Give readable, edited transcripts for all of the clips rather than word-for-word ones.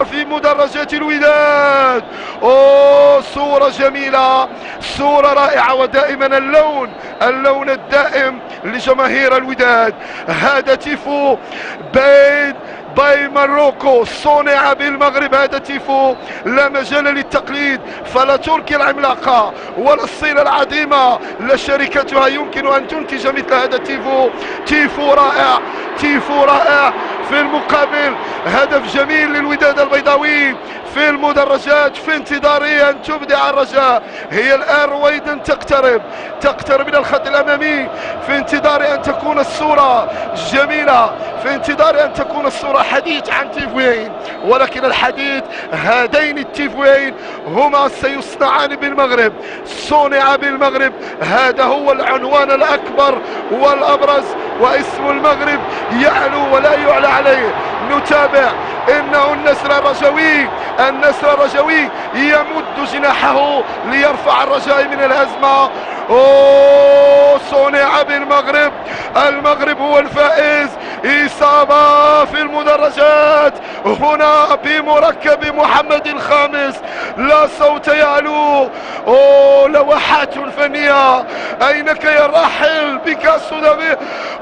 في مدرجات الوداد. اوه صورة جميلة، صورة رائعة، ودائما اللون الدائم لجماهير الوداد. هذا تيفو باي ماروكو، صنع بالمغرب. هذا تيفو لا مجال للتقليد، فلا تركيا العملاقة ولا الصين العظيمة لا شركتها يمكن ان تنتج مثل هذا التيفو. تيفو رائع، تيفو رائع. في المقابل هدف جميل للوداد البيضاوي في المدرجات، في انتظار ان تبدع الرجاء. هي الان رويدا تقترب من الخط الامامي، في انتظار ان تكون الصورة جميلة، في انتظار ان تكون الصورة حديث عن تيفوين، ولكن الحديث هذين التيفوين هما سيصنعان بالمغرب، صنع بالمغرب. هذا هو العنوان الاكبر والابرز، واسم المغرب يعلو ولا يعلى عليه. نتابع انه النسر الرجوي يمد جناحه ليرفع الرجاء من الهزيمة. اوه صنع بالمغرب، المغرب هو الفائز. إصابة في المدرجات هنا بمركب محمد الخامس، لا صوت يعلو. اوه لوحات فنية، اينك يا الراحل بيكاسو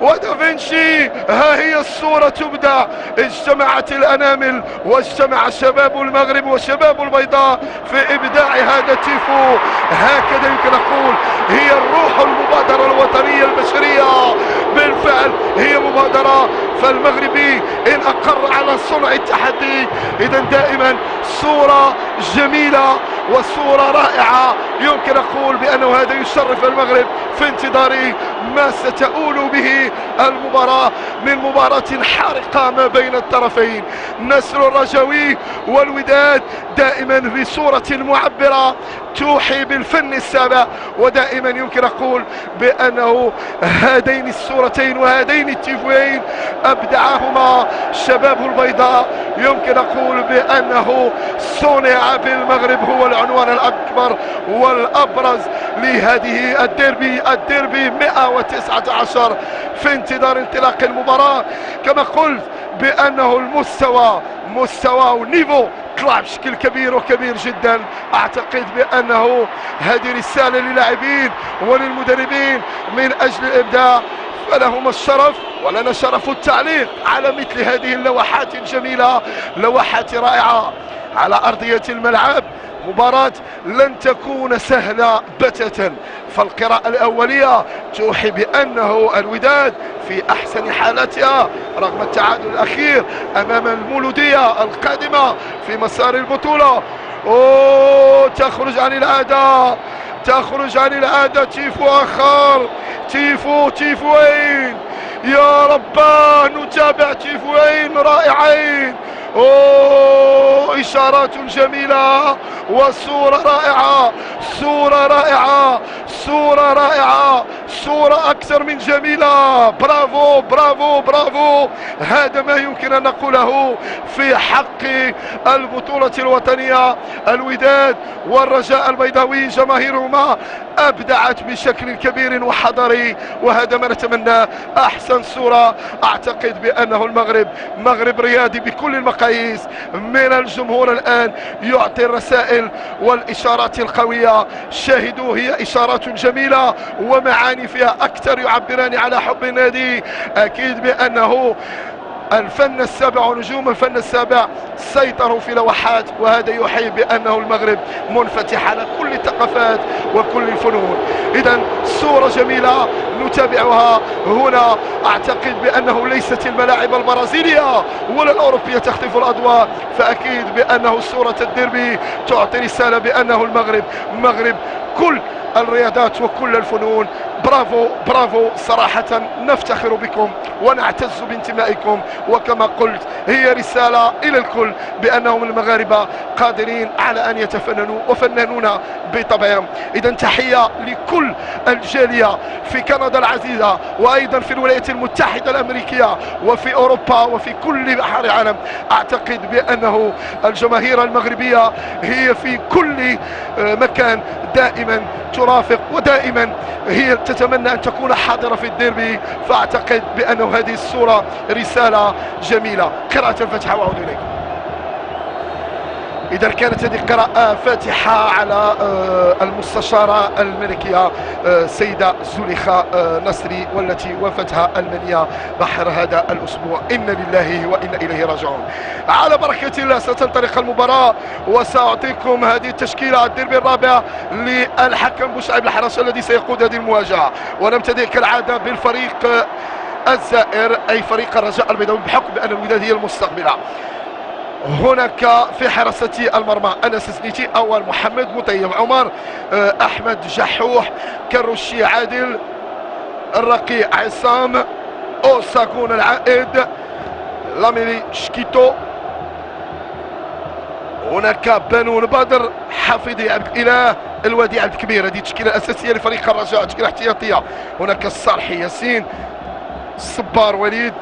ودافنشي. ها هي الصورة تبدع، اجتمعت الانامل واجتمع شباب المغرب وشباب البيضاء في ابداع هذا التيفو. هكذا يمكن اقول هي الروح، المبادرة الوطنية البشرية بالفعل هي مبادرة. فالمغربي ان اقر على صنع التحدي، اذا دائما صورة جميلة وصورة رائعة. يمكن اقول بانه هذا يشرف المغرب في انتظار ما ستؤول به المباراة من مباراة حارقة ما بين الطرفين. نسر الرجوي والوداد دائما بصورة معبرة توحي بالفن السابع، ودائما يمكن اقول بانه هذين الصورتين وهذين التيفوين ابدعهما شباب البيضاء. يمكن اقول بانه صنع بالمغرب هو العنوان الاكبر والابرز لهذه الديربي 119 في انتظار انطلاق المباراة. كما قلت بانه مستوى ونيفو طلع بشكل كبير وكبير جدا. اعتقد بانه هذه رسالة للاعبين وللمدربين من اجل الابداع، فلهم الشرف ولنا شرف التعليق على مثل هذه اللوحات الجميلة، لوحات رائعة على ارضية الملعب. مباراة لن تكون سهلة بتاتا، فالقراءة الأولية توحي بأنه الوداد في أحسن حالاتها رغم التعادل الأخير أمام المولودية القادمة في مسار البطولة. أوه تخرج عن العادة تيفو آخر، تيفوين يا رباه. نتابع تيفوين رائعين. اوه اشارات جميلة وصورة رائعة، صورة اكثر من جميلة. برافو. هذا ما يمكن ان نقوله في حق البطولة الوطنية. الوداد والرجاء البيضاوي جماهيرهما ابدعت بشكل كبير وحضاري، وهذا ما نتمناه. احسن صورة اعتقد بانه المغرب مغرب رياضي بكل المقاييس من الجمهور الان يعطي الرسائل والاشارات القوية. شاهدوا هي اشارات جميلة ومعاني فيها اكثر يعبران على حب النادي. اكيد بانه الفن السابع ونجوم الفن السابع سيطروا في لوحات، وهذا يحيي بأنه المغرب منفتح على كل الثقافات وكل الفنون. إذا صورة جميلة نتابعها هنا. أعتقد بأنه ليست الملاعب البرازيلية ولا الأوروبية تخطف الأضواء، فأكيد بأنه صورة الديربي تعطي رسالة بأنه المغرب مغرب كل الرياضات وكل الفنون. برافو صراحة نفتخر بكم ونعتز بانتمائكم، وكما قلت هي رسالة إلى الكل بأنهم المغاربة قادرين على أن يتفننوا وفنانون بطبعهم. إذا تحية لكل الجالية في كندا العزيزة، وأيضا في الولايات المتحدة الأمريكية وفي أوروبا وفي كل بحار العالم. أعتقد بأنه الجماهير المغربية هي في كل مكان دائما ترافق، ودائما هي تتمنى أن تكون حاضرة في الديربي. فأعتقد بأنه هذه الصورة رسالة جميلة. قراءة الفاتحة وأعود إليكم. إذا كانت هذه قراءة فاتحة على المستشارة الملكية السيدة زليخة نصري، والتي وفتها المنيا بحر هذا الأسبوع. إنا لله وإنا إليه راجعون. على بركة الله ستنطلق المباراة، وسأعطيكم هذه التشكيلة الديربي الرابع للحكم بوشعيب الحرش الذي سيقود هذه المواجهة. ونبتدئ كالعادة بالفريق الزائر، أي فريق الرجاء البيضاوي، بحكم بأن الوداد هي المستقبلة. هناك في حراسة المرمى أنس سنيتي، أول محمد مطيب عمر، أحمد جحوح، كروشي عادل، الرقيع عصام، أوساكون العائد، لاميلي شكيتو، هناك بنون بدر، حفيظي عبد الإله، الوادي عبد الكبير. هذه التشكيلة الأساسية لفريق الرجاء، تشكيلة احتياطية. هناك الصالحي ياسين، الصبار وليد،